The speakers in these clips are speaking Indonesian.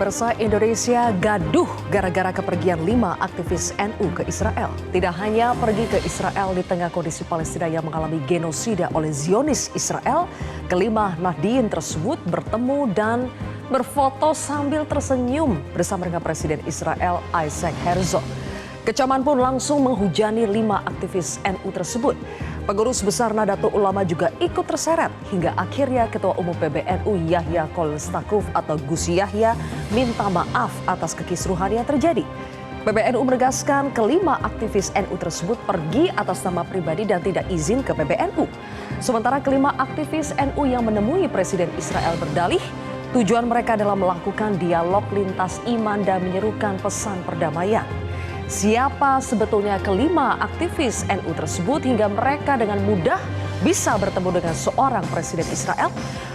Pemirsa, Indonesia gaduh gara-gara kepergian 5 aktivis NU ke Israel. Tidak hanya pergi ke Israel di tengah kondisi Palestina yang mengalami genosida oleh Zionis Israel, kelima Nahdien tersebut bertemu dan berfoto sambil tersenyum bersama dengan Presiden Israel Isaac Herzog. Kecaman pun langsung menghujani 5 aktivis NU tersebut. Pengurus besar Nahdlatul Ulama juga ikut terseret hingga akhirnya Ketua Umum PBNU Yahya Khalil Stakuf atau Gus Yahya minta maaf atas kekisruhan yang terjadi. PBNU menegaskan kelima aktivis NU tersebut pergi atas nama pribadi dan tidak izin ke PBNU. Sementara kelima aktivis NU yang menemui Presiden Israel berdalih tujuan mereka adalah melakukan dialog lintas iman dan menyerukan pesan perdamaian. Siapa sebetulnya kelima aktivis NU tersebut hingga mereka dengan mudah bisa bertemu dengan seorang presiden Israel?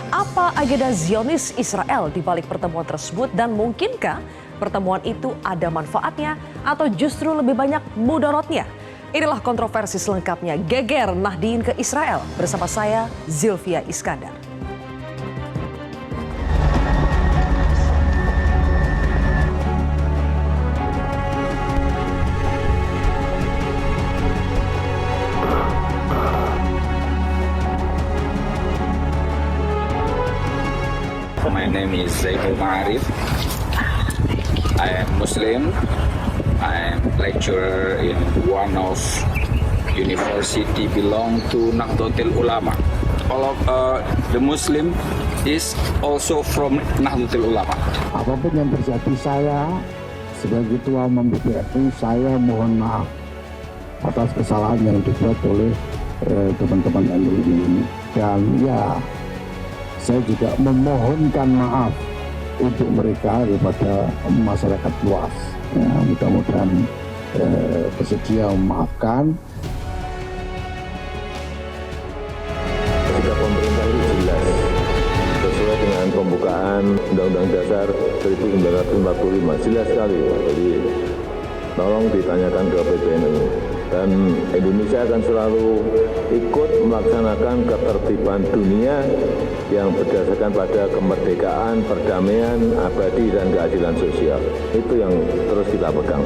Apa agenda Zionis Israel di balik pertemuan tersebut dan mungkinkah pertemuan itu ada manfaatnya atau justru lebih banyak mudaratnya? Inilah kontroversi selengkapnya geger Nahdien ke Israel bersama saya Zilvia Iskandar. My name is Zainul Ma'arif. I am Muslim. I am lecturer in one of university belong to Nahdlatul Ulama. All of the Muslim is also from Nahdlatul Ulama. Apapun yang terjadi, saya sebagai ketua umum PBNU saya mohon maaf atas kesalahan yang dibuat oleh teman-teman NU ini. Dan ya, saya juga memohonkan maaf untuk mereka kepada masyarakat luas. Ya, mudah-mudahan bersedia memaafkan. Sikap pemerintah itu jelas sesuai dengan pembukaan Undang-Undang Dasar 1945, jelas sekali. Jadi tolong ditanyakan ke PBNU. Dan Indonesia akan selalu ikut melaksanakan ketertiban dunia yang berdasarkan pada kemerdekaan, perdamaian, abadi, dan keadilan sosial. Itu yang terus kita pegang.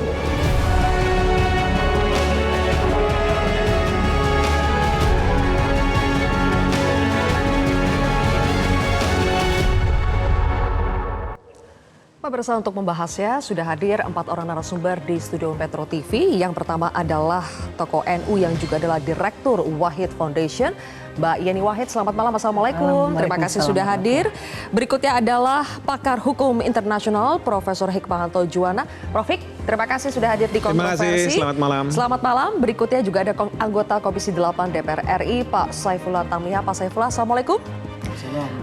Pemirsa, untuk membahasnya sudah hadir 4 orang narasumber di studio Metro TV. Yang pertama adalah tokoh NU yang juga adalah Direktur Wahid Foundation, Mbak Yeni Wahid. Selamat malam, Assalamualaikum. Terima kasih sudah hadir. Berikutnya adalah pakar hukum internasional Profesor Hikmahanto Juwana. Prof Hik, terima kasih sudah hadir di kontroversi. Terima kasih, selamat malam. Selamat malam. Berikutnya juga ada anggota Komisi 8 DPR RI, Pak Saifullah Tamliha. Pak Saifullah, Assalamualaikum.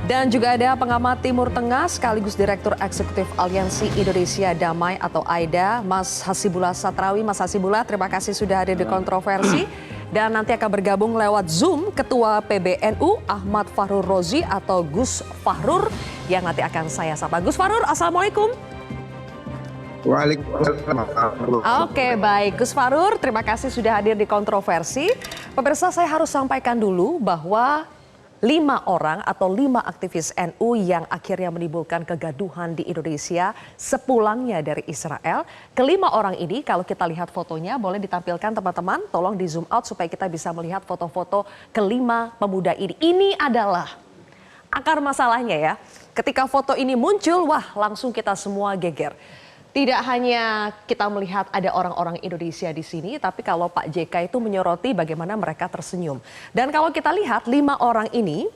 Dan juga ada pengamat Timur Tengah sekaligus Direktur Eksekutif Aliansi Indonesia Damai atau AIDA, Mas Hasibullah Satrawi. Mas Hasibullah, terima kasih sudah hadir di kontroversi. Dan nanti akan bergabung lewat Zoom Ketua PBNU Ahmad Fahrur Rozi atau Gus Fahrur yang nanti akan saya sapa. Gus Fahrur, Assalamualaikum. Waalaikumsalam. Oke, baik. Gus Fahrur, terima kasih sudah hadir di kontroversi. Pemirsa, saya harus sampaikan dulu bahwa 5 orang atau 5 aktivis NU yang akhirnya menimbulkan kegaduhan di Indonesia sepulangnya dari Israel. Kelima orang ini kalau kita lihat fotonya, boleh ditampilkan teman-teman, tolong di zoom out supaya kita bisa melihat foto-foto kelima pemuda ini. Ini adalah akar masalahnya ya. Ketika foto ini muncul, wah langsung kita semua geger. Tidak hanya kita melihat ada orang-orang Indonesia di sini, tapi kalau Pak JK itu menyoroti bagaimana mereka tersenyum. Dan kalau kita lihat 5 orang ini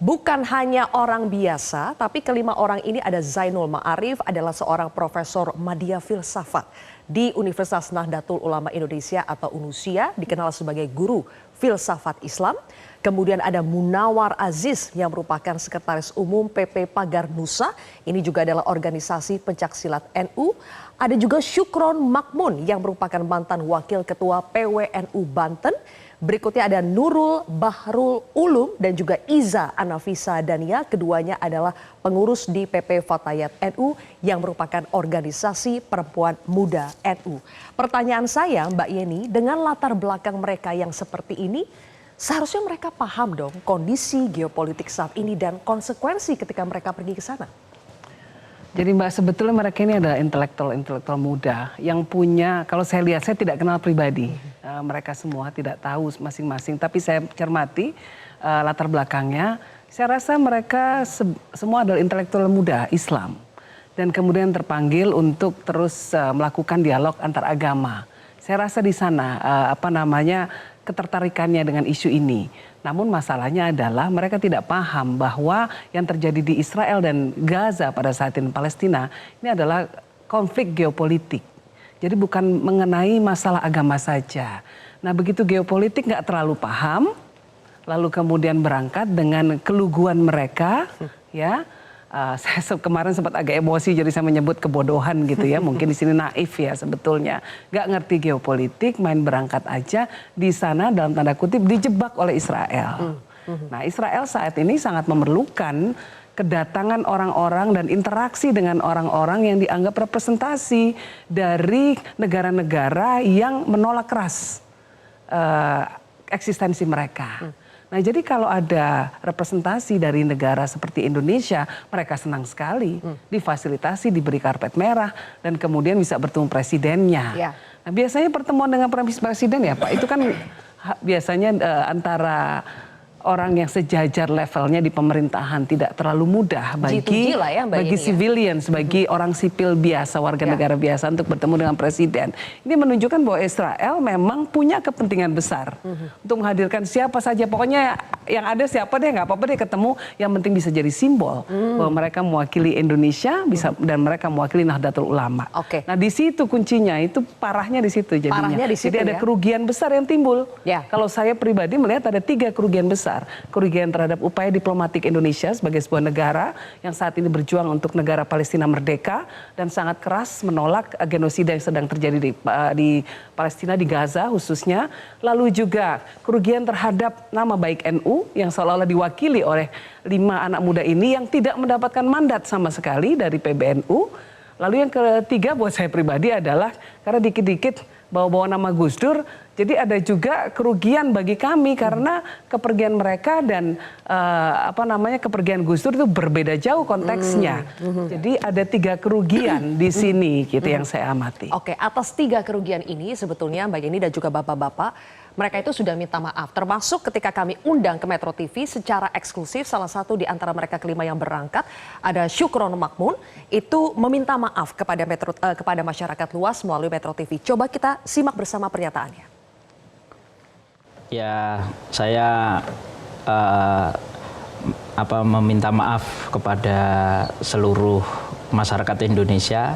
bukan hanya orang biasa, tapi kelima orang ini ada Zainul Ma'arif, adalah seorang profesor Madya Filsafat di Universitas Nahdlatul Ulama Indonesia atau UNUSIA, dikenal sebagai guru filsafat Islam. Kemudian ada Munawar Aziz yang merupakan Sekretaris Umum PP Pagar Nusa. Ini juga adalah organisasi pencaksilat NU. Ada juga Syukron Makmun yang merupakan mantan Wakil Ketua PWNU Banten. Berikutnya ada Nurul Bahrul Ulum dan juga Iza Anafisa Dania. Keduanya adalah pengurus di PP Fatayat NU yang merupakan organisasi perempuan muda NU. Pertanyaan saya, Mbak Yeni, dengan latar belakang mereka yang seperti ini, seharusnya mereka paham dong kondisi geopolitik saat ini dan konsekuensi ketika mereka pergi ke sana. Jadi Mbak, sebetulnya mereka ini adalah intelektual muda yang punya, kalau saya lihat, saya tidak kenal pribadi. Mereka semua tidak tahu masing-masing, tapi saya cermati latar belakangnya. Saya rasa mereka semua adalah intelektual muda Islam. Dan kemudian terpanggil untuk terus melakukan dialog antar agama. Saya rasa di sana ketertarikannya dengan isu ini. Namun masalahnya adalah mereka tidak paham bahwa yang terjadi di Israel dan Gaza pada saat ini Palestina ini adalah konflik geopolitik. Jadi bukan mengenai masalah agama saja. Nah begitu geopolitik nggak terlalu paham, lalu kemudian berangkat dengan keluguan mereka, ya. Saya kemarin sempat agak emosi jadi saya menyebut kebodohan gitu ya. Mungkin di sini naif ya sebetulnya. Gak ngerti geopolitik, main berangkat aja. Di sana dalam tanda kutip dijebak oleh Israel. Nah Israel saat ini sangat memerlukan kedatangan orang-orang dan interaksi dengan orang-orang yang dianggap representasi dari negara-negara yang menolak keras eksistensi mereka. Nah jadi kalau ada representasi dari negara seperti Indonesia, mereka senang sekali difasilitasi, diberi karpet merah, dan kemudian bisa bertemu presidennya. Ya. Nah biasanya pertemuan dengan presiden ya Pak, itu kan biasanya antara orang yang sejajar levelnya di pemerintahan, tidak terlalu mudah bagi civilians, bagi orang sipil biasa, warga negara biasa untuk bertemu dengan presiden. Ini menunjukkan bahwa Israel memang punya kepentingan besar untuk menghadirkan siapa saja, pokoknya yang ada siapa deh, nggak apa-apa deh ketemu, yang penting bisa jadi simbol bahwa mereka mewakili Indonesia dan mereka mewakili Nahdlatul Ulama. Nah di situ kuncinya, itu parahnya di situ jadinya. Jadi ada kerugian besar yang timbul. Kalau saya pribadi melihat ada 3 kerugian besar. Kerugian terhadap upaya diplomatik Indonesia sebagai sebuah negara yang saat ini berjuang untuk negara Palestina merdeka dan sangat keras menolak genosida yang sedang terjadi di Palestina, di Gaza khususnya. Lalu juga kerugian terhadap nama baik NU yang seolah-olah diwakili oleh 5 anak muda ini yang tidak mendapatkan mandat sama sekali dari PBNU. Lalu yang ketiga buat saya pribadi adalah karena dikit-dikit bawa-bawa nama Gus Dur, jadi ada juga kerugian bagi kami karena kepergian mereka dan kepergian Gus Dur itu berbeda jauh konteksnya. Jadi ada 3 kerugian di sini gitu yang saya amati. Oke, atas 3 kerugian ini sebetulnya Mbak Yeni dan juga Bapak-Bapak, mereka itu sudah minta maaf, termasuk ketika kami undang ke Metro TV secara eksklusif. Salah satu di antara mereka kelima yang berangkat, ada Syukron Makmun, itu meminta maaf kepada masyarakat luas melalui Metro TV. Coba kita simak bersama pernyataannya. Ya, saya meminta maaf kepada seluruh masyarakat Indonesia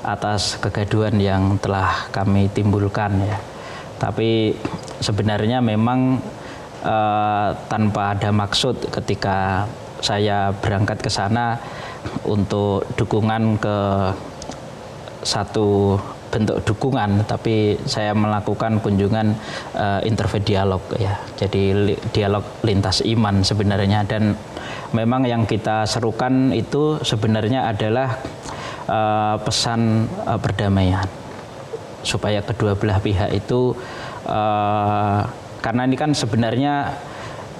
atas kegaduhan yang telah kami timbulkan ya. Tapi sebenarnya memang tanpa ada maksud ketika saya berangkat ke sana untuk dukungan ke satu bentuk dukungan, tapi saya melakukan kunjungan interfaith dialog ya. Jadi dialog lintas iman sebenarnya, dan memang yang kita serukan itu sebenarnya adalah pesan perdamaian supaya kedua belah pihak itu karena ini kan sebenarnya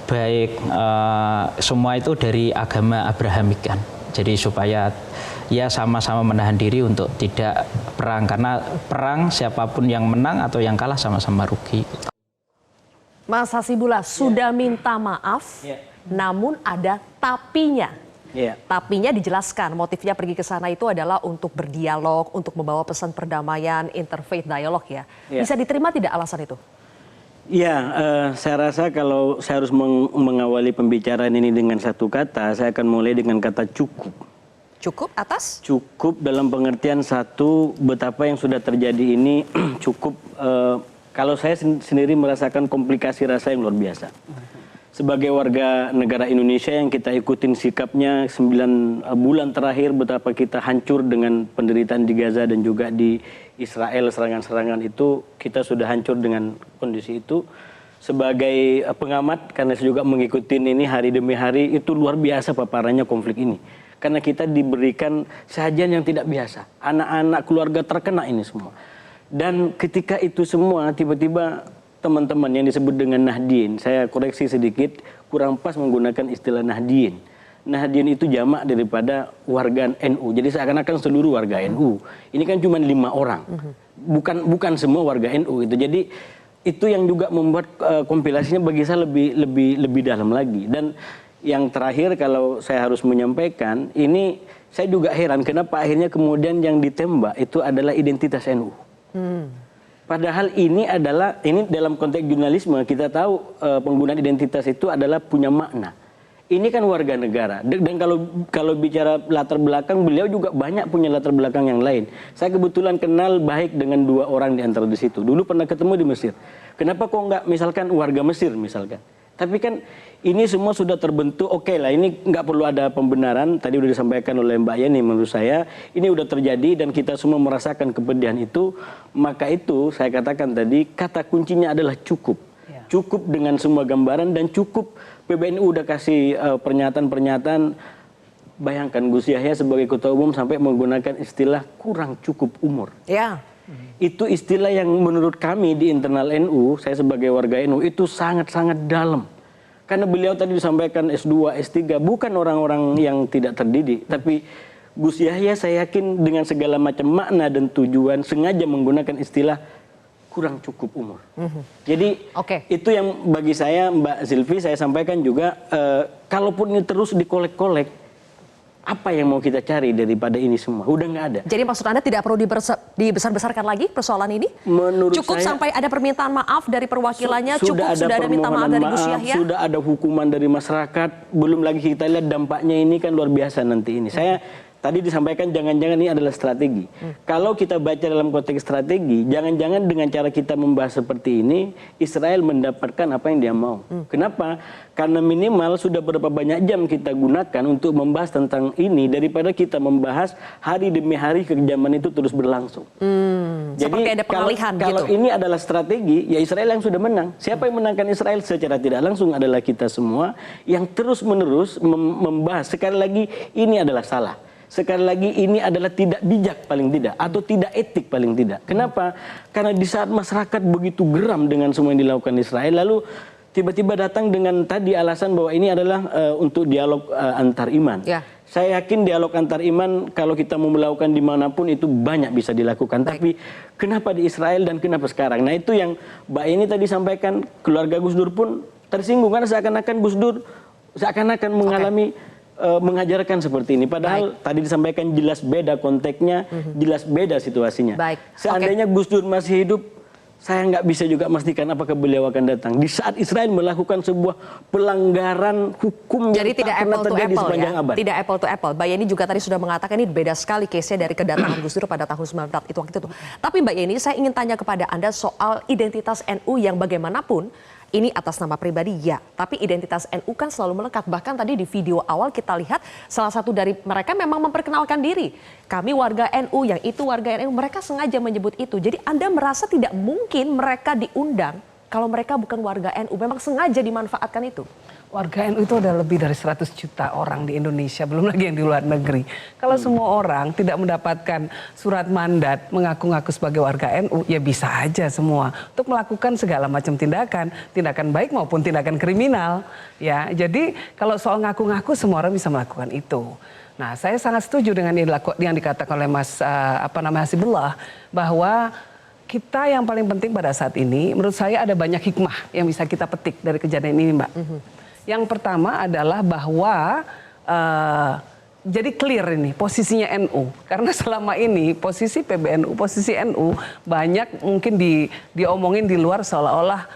baik semua itu dari agama Abrahamik kan. Jadi supaya ya sama-sama menahan diri untuk tidak perang, karena perang siapapun yang menang atau yang kalah sama-sama rugi. Mas Hasibullah sudah minta maaf, namun ada tapinya. Tapinya dijelaskan motifnya pergi ke sana itu adalah untuk berdialog, untuk membawa pesan perdamaian, interfaith dialog ya. Bisa diterima tidak alasan itu? Ya, saya rasa kalau saya harus mengawali pembicaraan ini dengan satu kata, saya akan mulai dengan kata cukup. Cukup atas? Cukup dalam pengertian satu, betapa yang sudah terjadi ini cukup, kalau saya sendiri merasakan komplikasi rasa yang luar biasa. Sebagai warga negara Indonesia yang kita ikutin sikapnya 9 bulan terakhir, betapa kita hancur dengan penderitaan di Gaza dan juga di Israel, serangan-serangan itu, kita sudah hancur dengan kondisi itu. Sebagai pengamat, karena saya juga mengikuti ini hari demi hari, itu luar biasa paparannya konflik ini. Karena kita diberikan sajian yang tidak biasa. Anak-anak keluarga terkena ini semua. Dan ketika itu semua, tiba-tiba teman-teman yang disebut dengan Nahdien, saya koreksi sedikit, kurang pas menggunakan istilah Nahdien. Nahdien itu jamak daripada warga NU. Jadi seakan-akan seluruh warga NU. Ini kan cuma 5 orang. Bukan semua warga NU itu. Jadi itu yang juga membuat kompilasinya bagi saya lebih dalam lagi. Dan yang terakhir kalau saya harus menyampaikan, ini saya juga heran kenapa akhirnya kemudian yang ditembak itu adalah identitas NU. Padahal ini dalam konteks jurnalisme kita tahu penggunaan identitas itu adalah punya makna. Ini kan warga negara, dan kalau bicara latar belakang, beliau juga banyak punya latar belakang yang lain. Saya kebetulan kenal baik dengan 2 orang di antara di situ. Dulu pernah ketemu di Mesir. Kenapa kok nggak misalkan warga Mesir misalkan? Tapi kan ini semua sudah terbentuk, oke lah, ini nggak perlu ada pembenaran. Tadi udah disampaikan oleh Mbak Yeni, menurut saya ini udah terjadi dan kita semua merasakan kepedihan itu. Maka itu saya katakan tadi, kata kuncinya adalah cukup. Cukup dengan semua gambaran dan cukup. PBNU udah kasih pernyataan-pernyataan. Bayangkan Gus Yahya sebagai ketua umum sampai menggunakan istilah kurang cukup umur. Ya. Itu istilah yang menurut kami di internal NU, saya sebagai warga NU, itu sangat-sangat dalam. Karena beliau tadi disampaikan S2, S3, bukan orang-orang yang tidak terdidik. Tapi Gus Yahya saya yakin dengan segala macam makna dan tujuan sengaja menggunakan istilah kurang cukup umur. Jadi itu yang bagi saya, Mbak Zilvi, saya sampaikan juga, kalaupun ini terus dikolek-kolek, apa yang mau kita cari daripada ini semua? Udah nggak ada. Jadi maksud Anda tidak perlu dibesar-besarkan lagi persoalan ini? Menurut cukup saya, sampai ada permintaan maaf dari perwakilannya, sudah ada minta maaf dari Gus Yahya? Sudah ada hukuman dari masyarakat, belum lagi kita lihat dampaknya ini kan luar biasa nanti ini. Saya tadi disampaikan jangan-jangan ini adalah strategi. Kalau kita baca dalam konteks strategi, jangan-jangan dengan cara kita membahas seperti ini, Israel mendapatkan apa yang dia mau. Kenapa? Karena minimal sudah berapa banyak jam kita gunakan untuk membahas tentang ini, daripada kita membahas hari demi hari kekejaman itu terus berlangsung. Jadi seperti ada pengalihan kalau ini adalah strategi, ya Israel yang sudah menang. Siapa yang menangkan Israel secara tidak langsung adalah kita semua yang terus-menerus membahas. Sekali lagi, ini adalah salah. Sekali lagi ini adalah tidak bijak paling tidak, atau tidak etik paling tidak. Kenapa? Karena di saat masyarakat begitu geram dengan semua yang dilakukan Israel, lalu tiba-tiba datang dengan tadi alasan bahwa ini adalah untuk dialog antar iman. Saya yakin dialog antar iman kalau kita mau melakukan dimanapun itu banyak bisa dilakukan. Tapi kenapa di Israel dan kenapa sekarang? Nah itu yang Mbak ini tadi sampaikan, keluarga Gus Dur pun tersinggung karena seakan-akan Gus Dur seakan-akan mengalami mengajarkan seperti ini. Padahal tadi disampaikan jelas beda konteksnya, jelas beda situasinya. Seandainya Gus Dur masih hidup, saya nggak bisa juga memastikan apakah beliau akan datang. Di saat Israel melakukan sebuah pelanggaran hukum jadi yang tidak tak pernah apple to terjadi apple sepanjang ya? abad. Tidak apple to apple. Mbak Yeni juga tadi sudah mengatakan ini beda sekali case-nya dari kedatangan Gus Dur pada tahun 94 itu waktu itu. Tapi Mbak Yeni, saya ingin tanya kepada Anda soal identitas NU yang bagaimanapun ini atas nama pribadi ya, tapi identitas NU kan selalu melekat. Bahkan tadi di video awal kita lihat salah satu dari mereka memang memperkenalkan diri. Kami warga NU, yang itu warga NU, mereka sengaja menyebut itu. Jadi Anda merasa tidak mungkin mereka diundang kalau mereka bukan warga NU, memang sengaja dimanfaatkan itu? Warga NU itu ada lebih dari 100 juta orang di Indonesia, belum lagi yang di luar negeri. Kalau semua orang tidak mendapatkan surat mandat mengaku-ngaku sebagai warga NU, ya bisa aja semua untuk melakukan segala macam tindakan, tindakan baik maupun tindakan kriminal. Ya, jadi kalau soal ngaku-ngaku semua orang bisa melakukan itu. Nah, saya sangat setuju dengan yang dikatakan oleh Mas Hasibullah bahwa kita yang paling penting pada saat ini, menurut saya ada banyak hikmah yang bisa kita petik dari kejadian ini, Mbak. Yang pertama adalah bahwa jadi clear ini posisinya NU. Karena selama ini posisi PBNU, posisi NU banyak mungkin diomongin di luar seolah-olah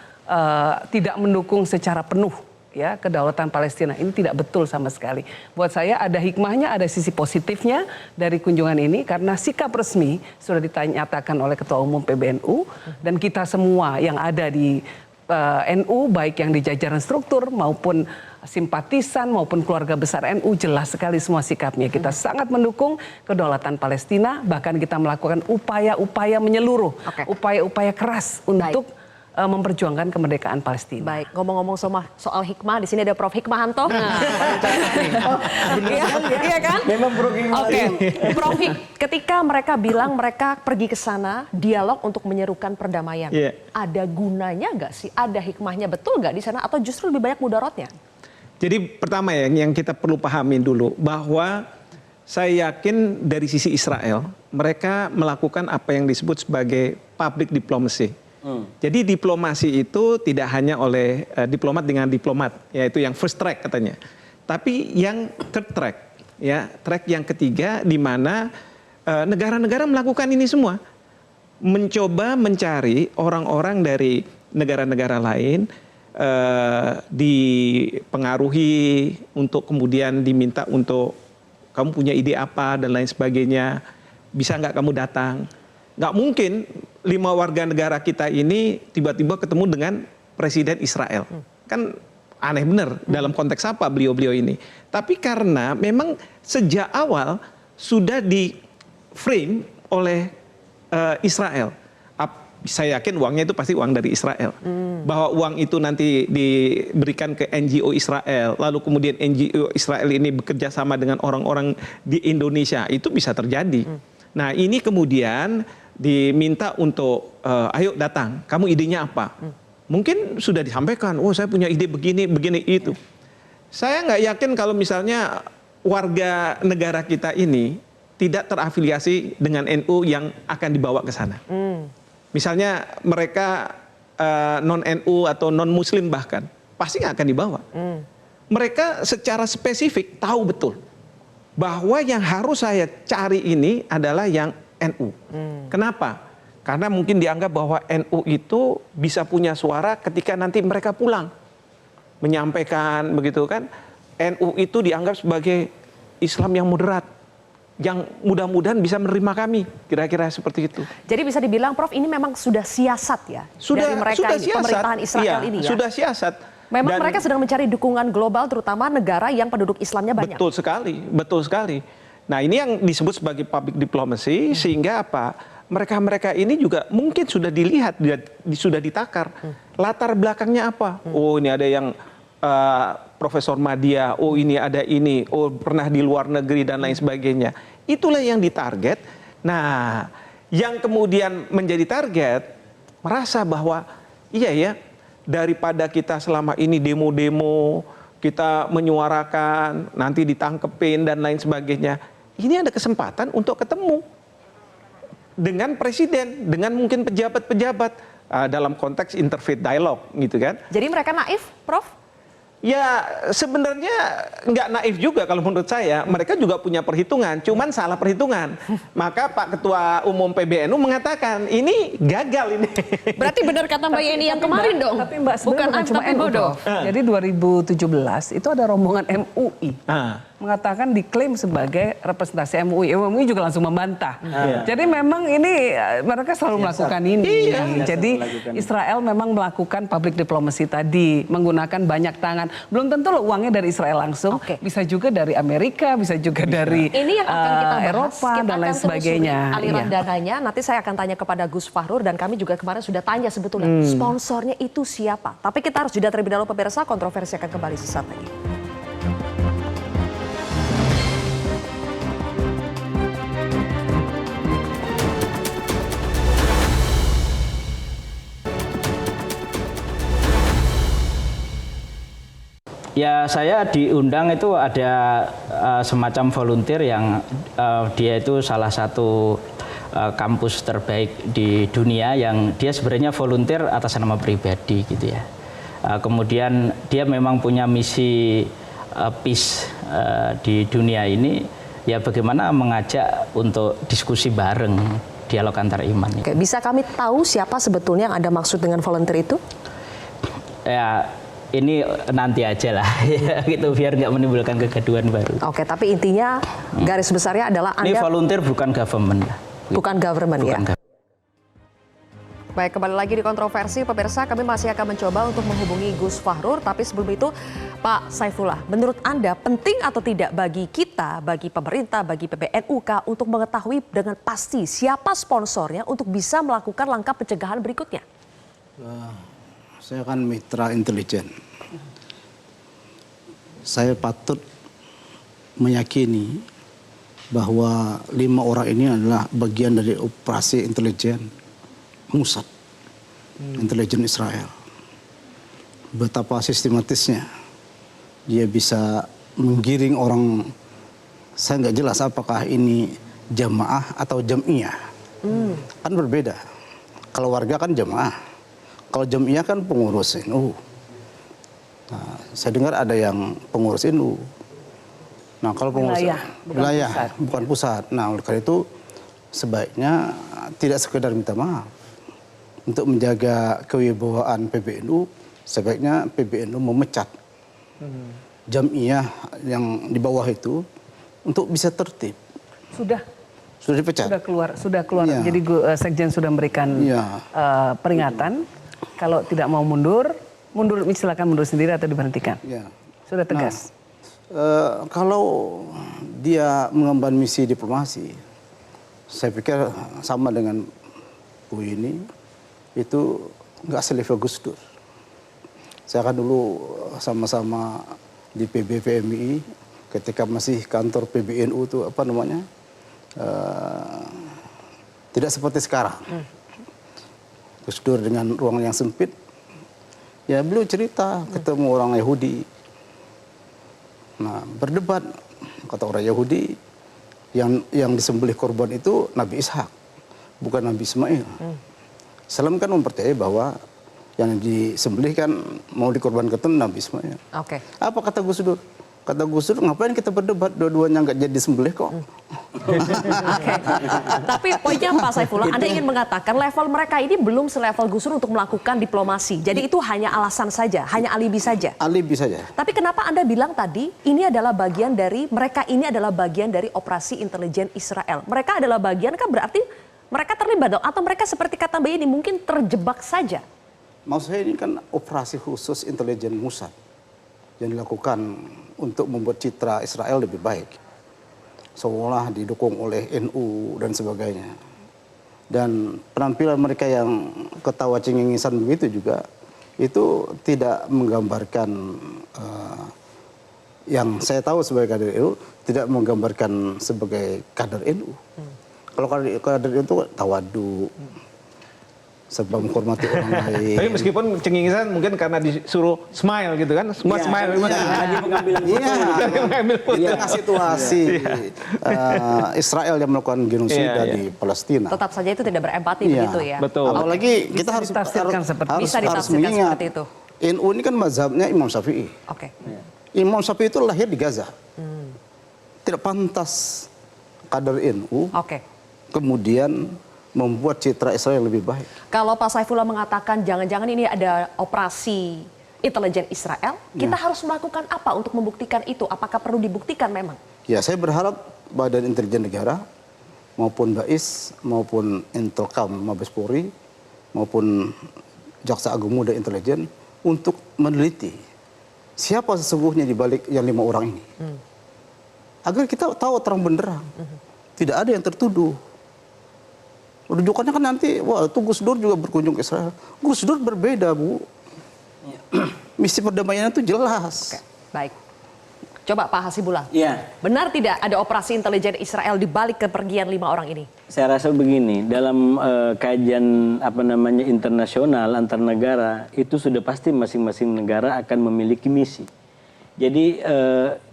tidak mendukung secara penuh ya kedaulatan Palestina. Ini tidak betul sama sekali. Buat saya ada hikmahnya, ada sisi positifnya dari kunjungan ini karena sikap resmi sudah dinyatakan oleh Ketua Umum PBNU dan kita semua yang ada di NU baik yang di jajaran struktur maupun simpatisan maupun keluarga besar NU jelas sekali semua sikapnya. Kita sangat mendukung kedaulatan Palestina, bahkan kita melakukan upaya-upaya menyeluruh, upaya-upaya keras untuk memperjuangkan kemerdekaan Palestina. Baik, ngomong-ngomong soal hikmah, di sini ada Prof. Hikmahanto. Iya kan? Memang Prof. Hikmahanto. Prof. Ketika mereka bilang mereka pergi ke sana dialog untuk menyerukan perdamaian, ada gunanya nggak sih? Ada hikmahnya betul nggak di sana atau justru lebih banyak mudaratnya? Jadi pertama ya yang kita perlu pahami dulu bahwa saya yakin dari sisi Israel mereka melakukan apa yang disebut sebagai public diplomacy. Jadi diplomasi itu tidak hanya oleh diplomat dengan diplomat, yaitu yang first track katanya. Tapi yang third track, ya track yang ketiga di mana negara-negara melakukan ini semua. Mencoba mencari orang-orang dari negara-negara lain dipengaruhi untuk kemudian diminta untuk kamu punya ide apa dan lain sebagainya, bisa nggak kamu datang? Nggak mungkin 5 warga negara kita ini tiba-tiba ketemu dengan Presiden Israel. Kan aneh bener dalam konteks apa beliau-beliau ini. Tapi karena memang sejak awal sudah di frame oleh Israel. Saya yakin uangnya itu pasti uang dari Israel. Bahwa uang itu nanti diberikan ke NGO Israel, lalu kemudian NGO Israel ini bekerja sama dengan orang-orang di Indonesia, itu bisa terjadi. Nah ini kemudian diminta untuk, ayo datang, kamu idenya apa? Mungkin sudah disampaikan, oh saya punya ide begini, begini, itu. Saya nggak yakin kalau misalnya warga negara kita ini tidak terafiliasi dengan NU yang akan dibawa ke sana. Misalnya mereka non-NU atau non-Muslim bahkan, pasti nggak akan dibawa. Mereka secara spesifik tahu betul bahwa yang harus saya cari ini adalah yang NU. Kenapa? Karena mungkin dianggap bahwa NU itu bisa punya suara ketika nanti mereka pulang. Menyampaikan begitu kan, NU itu dianggap sebagai Islam yang moderat, yang mudah-mudahan bisa menerima kami, kira-kira seperti itu. Jadi bisa dibilang Prof ini memang sudah siasat ya dari mereka ini, siasat. pemerintahan Israel ini ya? Sudah siasat. Memang mereka sedang mencari dukungan global terutama negara yang penduduk Islamnya banyak. Betul sekali, betul sekali. Nah ini yang disebut sebagai public diplomacy, sehingga apa? Mereka-mereka ini juga mungkin sudah dilihat, sudah ditakar. Latar belakangnya apa? Oh ini ada yang Profesor Madya, oh ini ada ini, oh pernah di luar negeri dan lain sebagainya. Itulah yang ditarget. Nah, yang kemudian menjadi target merasa bahwa iya ya, daripada kita selama ini demo-demo, kita menyuarakan, nanti ditangkepin dan lain sebagainya. Ini ada kesempatan untuk ketemu dengan presiden, dengan mungkin pejabat-pejabat dalam konteks interfaith dialogue gitu kan. Jadi mereka naif, Prof? Ya sebenarnya nggak naif juga kalau menurut saya. Mereka juga punya perhitungan, cuman salah perhitungan. Maka Pak Ketua Umum PBNU mengatakan ini gagal ini. Berarti benar kata Mbak Yeni yang kemarin dong. Tapi Mbak bukan cuma tapi bodoh. Jadi 2017 itu ada rombongan MUI. Mengatakan diklaim sebagai representasi MUI. MUI juga langsung membantah. Jadi memang ini mereka selalu melakukan ini. Jadi Israel memang melakukan public diplomacy tadi, menggunakan banyak tangan. Belum tentu loh uangnya dari Israel langsung, bisa juga dari Amerika, bisa juga dari ini yang akan kita bahas, Eropa kita dan lain sebagainya. Aliran dananya, nanti saya akan tanya kepada Gus Fahrur dan kami juga kemarin sudah tanya sebetulnya sponsornya itu siapa. Tapi kita harus jeda terlebih dahulu pemirsa, kontroversi akan kembali sesaat lagi. Ya saya diundang itu ada semacam volunteer yang dia itu salah satu kampus terbaik di dunia yang dia sebenarnya volunteer atas nama pribadi gitu ya. Kemudian dia memang punya misi peace di dunia ini, ya bagaimana mengajak untuk diskusi bareng, dialog antar iman. Oke, bisa kami tahu siapa sebetulnya yang Anda maksud dengan volunteer itu? Ya ini nanti aja lah, ya, gitu biar nggak menimbulkan kegaduhan baru. Oke, tapi intinya garis besarnya adalah Anda... Ini volunteer bukan government. Bukan government bukan ya? Baik, kembali lagi di kontroversi, pemirsa. Kami masih akan mencoba untuk menghubungi Gus Fahrur. Tapi sebelum itu, Pak Saifullah, menurut Anda penting atau tidak bagi kita, bagi pemerintah, bagi PBNUK untuk mengetahui dengan pasti siapa sponsornya untuk bisa melakukan langkah pencegahan berikutnya? Saya kan mitra intelijen. Saya patut meyakini bahwa 5 orang ini adalah bagian dari operasi intelijen Mossad, intelijen Israel. Betapa sistematisnya dia bisa menggiring orang, saya nggak jelas apakah ini jamaah atau jam'iyah. Kan berbeda. Kalau warga kan jamaah, kalau jam'iyah kan pengurus NU. Nah, saya dengar ada yang pengurus NU. Nah, kalau pengurus wilayah, bukan pusat. Nah, oleh karena itu sebaiknya tidak sekedar minta maaf. Untuk menjaga kewibawaan PBNU, sebaiknya PBNU memecat jam'iyah yang di bawah itu untuk bisa tertib. Sudah dipecat. Sudah keluar. Ya. Jadi Sekjen sudah memberikan peringatan kalau tidak mau mundur silakan mundur sendiri atau diberhentikan. Ya. Sudah tegas. Kalau dia mengemban misi diplomasi, saya pikir sama dengan Bu ini, itu nggak selevel Gus Dur. Saya kan dulu sama-sama di PBPMI ketika masih kantor PBNU itu tidak seperti sekarang. Gus Dur dengan ruang yang sempit, ya beliau cerita ketemu orang Yahudi. Nah, berdebat, kata orang Yahudi, yang disembelih korban itu Nabi Ishak, bukan Nabi Ismail. Islam kan mempercayai bahwa yang disembelih kan mau dikorbankan itu Nabi Ismail. Oke. Apa kata Gus Dur? Kata Gus Dur, ngapain kita berdebat, dua-duanya nggak jadi disembelih kok. Oke. Tapi poinnya Pak Saifullah, Anda ingin mengatakan level mereka ini belum selevel Gus Dur untuk melakukan diplomasi. Jadi itu hanya alasan saja, hanya alibi saja. Alibi saja. Tapi kenapa Anda bilang tadi ini adalah bagian dari, mereka ini adalah bagian dari operasi intelijen Israel. Mereka adalah bagian, kan berarti mereka terlibat dong? Atau mereka seperti kata Mbak ini mungkin terjebak saja? Maksud saya ini kan operasi khusus intelijen Mossad yang dilakukan untuk membuat citra Israel lebih baik. Seolah didukung oleh NU dan sebagainya. Dan penampilan mereka yang ketawa cengengisan begitu juga, itu tidak menggambarkan, yang saya tahu sebagai kader NU, tidak menggambarkan sebagai kader NU. Kalau kader itu tawadu, serba menghormati orang lain. Tapi meskipun cengengisan mungkin karena disuruh smile gitu kan, semua smile. Tengah situasi Israel yang melakukan genosida di Palestina. Tetap saja itu tidak berempati begitu ya. Betul. Apalagi kita harus mengingat seperti itu. NU ini kan mazhabnya Imam Syafi'i. Oke. Imam Syafi'i itu lahir di Gaza. Tidak pantas kader NU kemudian membuat citra Israel lebih baik. Kalau Pak Saifullah mengatakan jangan-jangan ini ada operasi intelijen Israel, kita harus melakukan apa untuk membuktikan itu? Apakah perlu dibuktikan memang? Ya, saya berharap Badan Intelijen Negara maupun BAIS maupun Intelkam Mabes Polri maupun Jaksa Agung Muda Intelijen untuk meneliti siapa sesungguhnya di balik yang 5 orang ini. Agar kita tahu terang benderang. Tidak ada yang tertuduh. Rujukannya kan nanti, wah itu Gus Dur juga berkunjung ke Israel. Gus Dur berbeda, Bu. Misi perdamaian itu jelas. Oke, baik. Coba Pak Hasibullah, benar tidak ada operasi intelijen Israel di balik kepergian 5 orang ini? Saya rasa begini, dalam kajian internasional antar negara, itu sudah pasti masing-masing negara akan memiliki misi. Jadi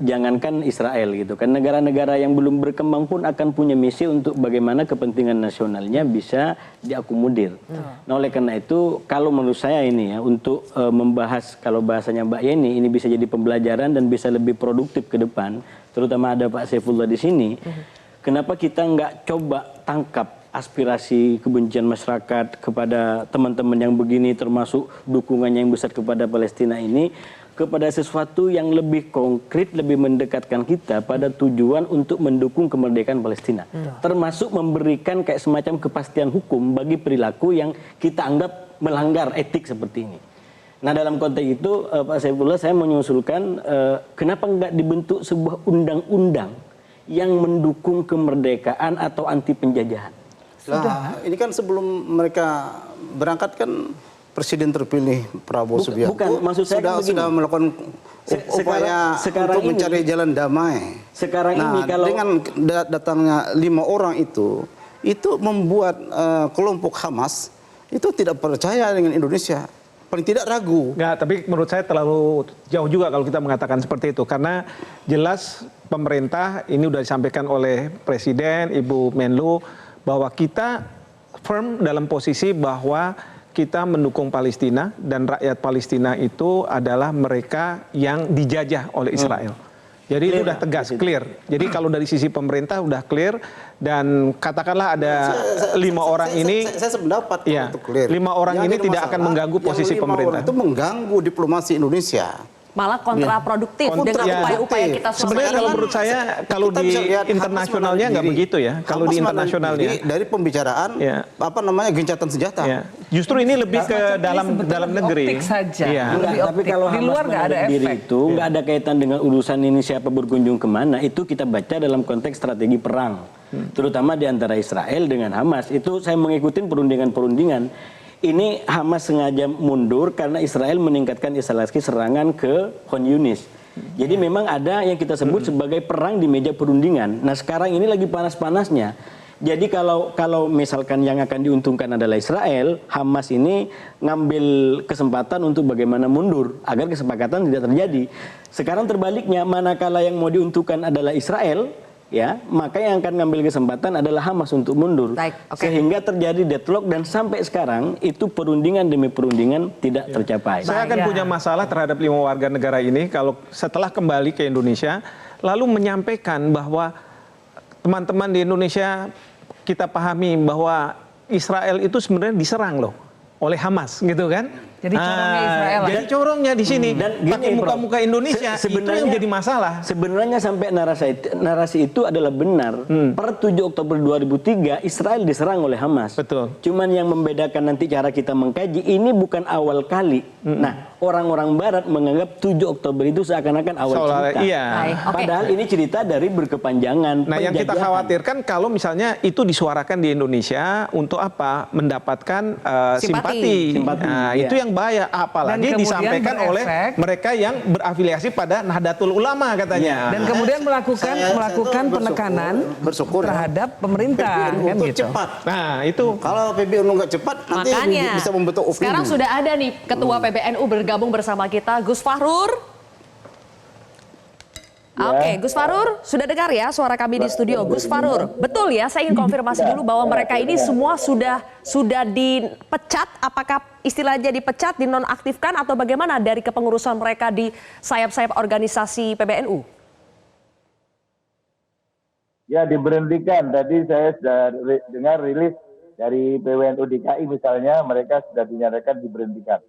jangankan Israel gitu kan, negara-negara yang belum berkembang pun akan punya misi untuk bagaimana kepentingan nasionalnya bisa diakomodir. Nah, oleh karena itu kalau menurut saya ini ya untuk membahas, kalau bahasanya Mbak Yeni, ini bisa jadi pembelajaran dan bisa lebih produktif ke depan, terutama ada Pak Saifullah di sini. Kenapa kita nggak coba tangkap aspirasi kebencian masyarakat kepada teman-teman yang begini, termasuk dukungannya yang besar kepada Palestina ini, kepada sesuatu yang lebih konkret, lebih mendekatkan kita pada tujuan untuk mendukung kemerdekaan Palestina. Termasuk memberikan kayak semacam kepastian hukum bagi perilaku yang kita anggap melanggar etik seperti ini. Nah, dalam konteks itu Pak Saifullah, saya mengusulkan kenapa nggak dibentuk sebuah undang-undang yang mendukung kemerdekaan atau anti penjajahan. Nah, ini kan sebelum mereka berangkat kan Presiden terpilih Prabowo Subianto sudah melakukan upaya untuk mencari jalan damai. Sekarang ini kalau dengan datangnya 5 orang itu membuat kelompok Hamas itu tidak percaya dengan Indonesia. paling tidak ragu. Nggak, tapi menurut saya terlalu jauh juga kalau kita mengatakan seperti itu. Karena jelas pemerintah, ini sudah disampaikan oleh Presiden, Ibu Menlu, bahwa kita firm dalam posisi bahwa kita mendukung Palestina dan rakyat Palestina itu adalah mereka yang dijajah oleh Israel. Jadi itu udah tegas, clear. Jadi kalau dari sisi pemerintah udah clear dan katakanlah ada 5 orang ini, saya sependapat ya, itu clear. 5 orang Yang ini jadi tidak akan masalah, mengganggu posisi yang 5 pemerintah. orang itu mengganggu diplomasi Indonesia. Malah kontraproduktif dengan Ya, upaya-upaya kita sebenarnya kalau menurut saya kalau kita di bisa lihat internasionalnya Hamas nggak begitu ya. Kalau di internasionalnya dari pembicaraan gencatan senjata. Ya. Justru ini lebih ke dalam negeri. Optik saja. Iya. Enggak, Lebih tapi optik. kalau Di luar Hamas nggak ada menarik diri efek. itu nggak ada kaitan dengan urusan ini siapa berkunjung kemana, itu kita baca dalam konteks strategi perang, terutama di antara Israel dengan Hamas. Itu saya mengikuti perundingan-perundingan. Ini Hamas sengaja mundur karena Israel meningkatkan eskalasi serangan ke Khan Yunis. Jadi memang ada yang kita sebut sebagai perang di meja perundingan. Nah sekarang ini lagi panas-panasnya. Jadi kalau misalkan yang akan diuntungkan adalah Israel, Hamas ini ngambil kesempatan untuk bagaimana mundur agar kesepakatan tidak terjadi. Sekarang terbaliknya, manakala yang mau diuntungkan adalah Israel, ya, maka yang akan ngambil kesempatan adalah Hamas untuk mundur. Sehingga terjadi deadlock dan sampai sekarang itu perundingan demi perundingan tidak tercapai. Saya akan punya masalah terhadap 5 warga negara ini kalau setelah kembali ke Indonesia lalu menyampaikan bahwa teman-teman di Indonesia kita pahami bahwa Israel itu sebenarnya diserang loh oleh Hamas gitu kan. Jadi corongnya Israel. Jadi corongnya di sini Dan pakai gini, muka-muka Indonesia itu yang jadi masalah. Sebenarnya sampai narasi itu adalah benar. Per 7 Oktober 2003 Israel diserang oleh Hamas. Betul. Cuman yang membedakan nanti cara kita mengkaji ini bukan awal kali. Nah, orang-orang barat menganggap 7 Oktober itu seakan-akan awal cerita. Iya. Padahal ini cerita dari berkepanjangan. Nah, yang kita khawatirkan kalau misalnya itu disuarakan di Indonesia untuk apa? Mendapatkan simpati. Iya. Nah, itu yang bahaya, apalagi disampaikan oleh mereka yang berafiliasi pada Nahdlatul Ulama katanya. Dan kemudian melakukan penekanan terhadap pemerintah kan gitu. Cepat. Nah, itu kalau PBNU nggak cepat nanti bisa membentuk opini. Sekarang sudah ada nih Ketua PBNU bergabung bersama kita, Gus Fahrur. Oke, Gus Fahrur, sudah dengar ya suara kami di studio. Gus Fahrur, betul ya, saya ingin konfirmasi dulu bahwa mereka ini semua sudah dipecat, apakah istilahnya dipecat, dinonaktifkan, atau bagaimana dari kepengurusan mereka di sayap-sayap organisasi PBNU? Ya, diberhentikan. Tadi saya sudah dengar rilis dari PWNU DKI misalnya, mereka sudah dinyatakan diberhentikan.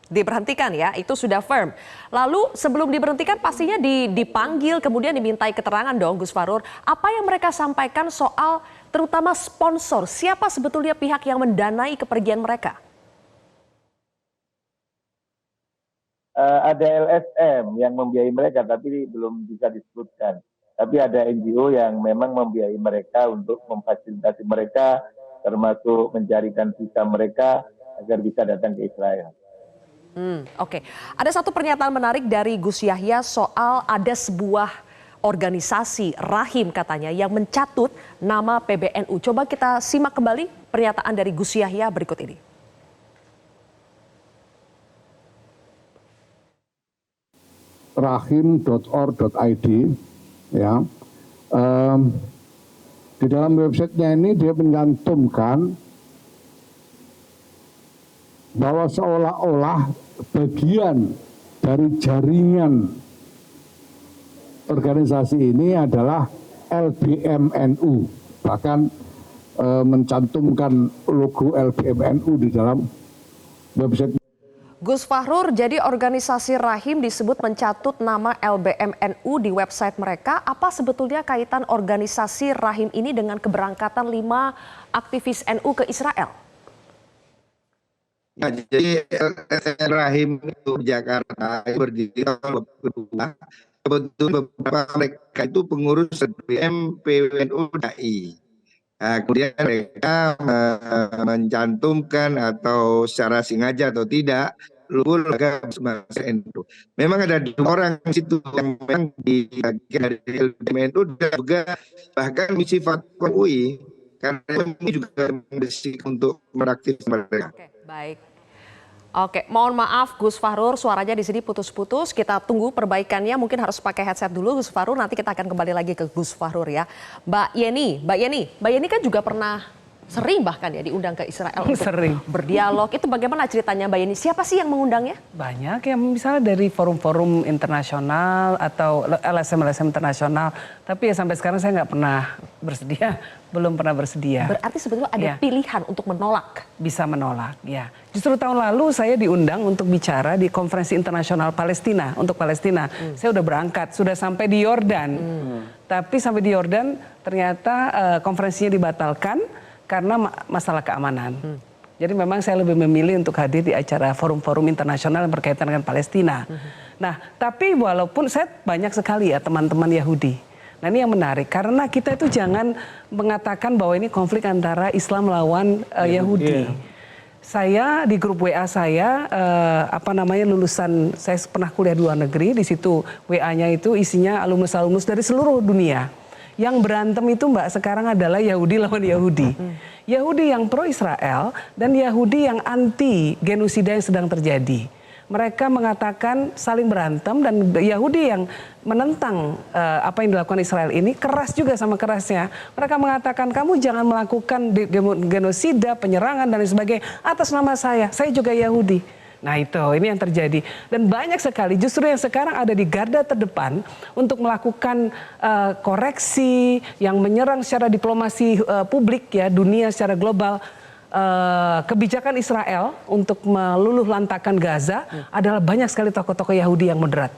Diberhentikan ya, itu sudah firm. Lalu sebelum diberhentikan pastinya dipanggil kemudian dimintai keterangan dong Gus Fahrur. Apa yang mereka sampaikan soal terutama sponsor, siapa sebetulnya pihak yang mendanai kepergian mereka? Ada LSM yang membiayai mereka tapi belum bisa disebutkan. Tapi ada NGO yang memang membiayai mereka untuk memfasilitasi mereka termasuk mencarikan visa mereka agar bisa datang ke Israel. Oke. Ada satu pernyataan menarik dari Gus Yahya soal ada sebuah organisasi rahim katanya yang mencatut nama PBNU. Coba kita simak kembali pernyataan dari Gus Yahya berikut ini. rahim.org.id ya. Di dalam websitenya ini dia mencantumkan bahwa seolah-olah bagian dari jaringan organisasi ini adalah LBMNU, bahkan mencantumkan logo LBMNU di dalam website. Gus Fahrur, jadi organisasi rahim disebut mencatut nama LBMNU di website mereka. Apa sebetulnya kaitan organisasi rahim ini dengan keberangkatan 5 aktivis NU ke Israel? Ya, jadi LSM Rahim itu Jakarta berdiri tahun 2002. Kebetulan beberapa mereka itu pengurus SBM PWNU DKI. Nah, kemudian mereka mencantumkan atau secara sengaja atau tidak logo bahasa NU. Memang ada 2 orang di situ yang memang di bagian dari LBMNU dan juga bahkan misi Fatwa UI. Karena ini juga berisik untuk meraktif mereka. Oke, baik. Oke, mohon maaf Gus Fahrur, suaranya di sini putus-putus. Kita tunggu perbaikannya, mungkin harus pakai headset dulu Gus Fahrur. Nanti kita akan kembali lagi ke Gus Fahrur ya. Mbak Yeni kan juga pernah sering bahkan ya diundang ke Israel untuk berdialog. Itu bagaimana ceritanya Mbak Yeni? Siapa sih yang mengundangnya? Banyak yang misalnya dari forum-forum internasional atau LSM internasional. Tapi ya sampai sekarang saya nggak pernah bersedia, belum pernah bersedia. Berarti sebetulnya ada pilihan untuk menolak? Bisa menolak, ya. Justru tahun lalu saya diundang untuk bicara di konferensi internasional Palestina, untuk Palestina. Saya udah berangkat, sudah sampai di Yordan. Tapi sampai di Yordan ternyata konferensinya dibatalkan karena masalah keamanan. Jadi memang saya lebih memilih untuk hadir di acara forum-forum internasional yang berkaitan dengan Palestina. Nah, tapi walaupun saya banyak sekali ya teman-teman Yahudi. Nah ini yang menarik, karena kita itu jangan mengatakan bahwa ini konflik antara Islam lawan Yahudi. Saya di grup WA saya, lulusan, saya pernah kuliah di luar negeri, di situ WA-nya itu isinya alumnus-alumnus dari seluruh dunia. Yang berantem itu Mbak sekarang adalah Yahudi lawan Yahudi. Yahudi yang pro Israel dan Yahudi yang anti genosida yang sedang terjadi. Mereka mengatakan saling berantem dan Yahudi yang menentang apa yang dilakukan Israel ini keras juga sama kerasnya. Mereka mengatakan kamu jangan melakukan genosida, penyerangan dan lain sebagainya atas nama saya juga Yahudi. Nah itu, ini yang terjadi. Dan banyak sekali justru yang sekarang ada di garda terdepan untuk melakukan koreksi yang menyerang secara diplomasi publik ya, dunia secara global. Kebijakan Israel untuk meluluh lantakan Gaza adalah banyak sekali tokoh-tokoh Yahudi yang moderat.